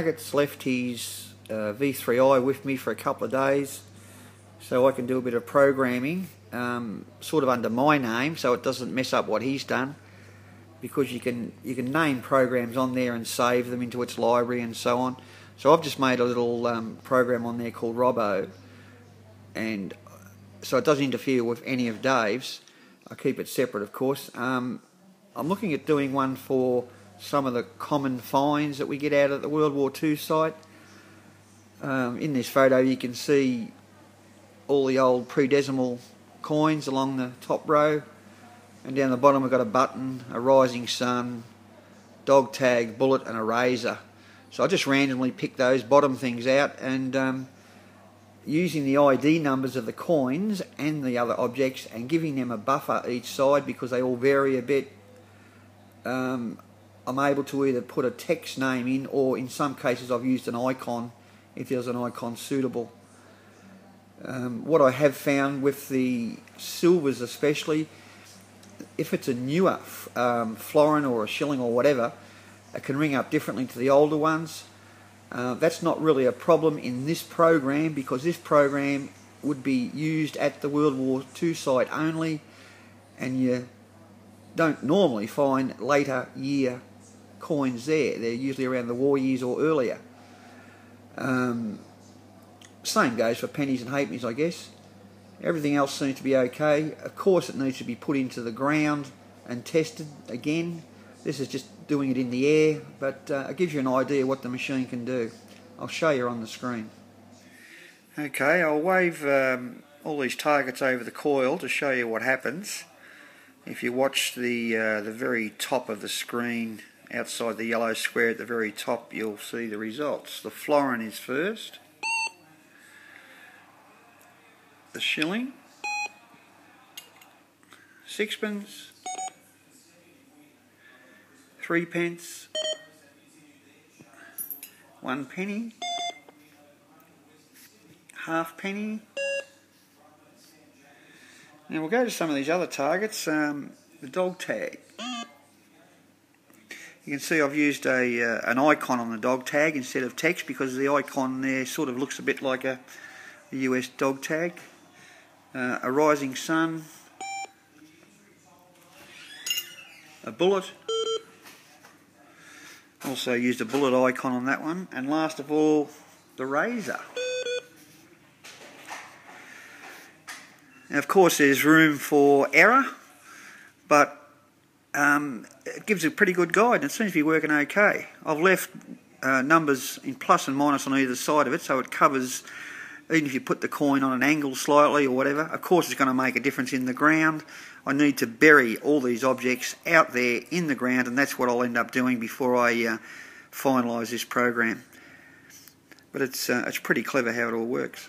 Nugget's left his V3i with me for a couple of days, so I can do a bit of programming, sort of under my name, so it doesn't mess up what he's done. Because you can name programs on there and save them into its library and so on. So I've just made a little program on there called Robbo, and so it doesn't interfere with any of Dave's. I keep it separate, of course. I'm looking at doing one for some of the common finds that we get out at the World War II site. In this photo you can see all the old pre-decimal coins along the top row, and down the bottom we've got a button, a rising sun, dog tag, bullet and a razor. So I just randomly pick those bottom things out, and using the ID numbers of the coins and the other objects and giving them a buffer each side because they all vary a bit, I'm able to either put a text name in, or in some cases I've used an icon if there's an icon suitable. What I have found with the silvers especially, if it's a newer florin or a shilling or whatever, it can ring up differently to the older ones. That's not really a problem in this program, because this program would be used at the World War II site only, and you don't normally find later year coins there. They're usually around the war years or earlier. Same goes for pennies and halfpennies, I guess. Everything else seems to be okay. Of course it needs to be put into the ground and tested again. This is just doing it in the air, but it gives you an idea what the machine can do. I'll show you on the screen. Okay, I'll wave all these targets over the coil to show you what happens. If you watch the very top of the screen, outside the yellow square at the very top, you'll see the results. The florin is first, the shilling, sixpence, 3 pence, 1 penny, halfpenny. Now we'll go to some of these other targets. The dog tag. You can see I've used an icon on the dog tag instead of text, because the icon there sort of looks a bit like a US dog tag. A rising sun, a bullet, also used a bullet icon on that one, and last of all the razor. Now of course there's room for error, but it gives a pretty good guide and it seems to be working okay. I've left numbers in plus and minus on either side of it, so it covers. Even if you put the coin on an angle slightly or whatever, of course it's going to make a difference in the ground. I need to bury all these objects out there in the ground, and that's what I'll end up doing before I finalise this program. But it's pretty clever how it all works.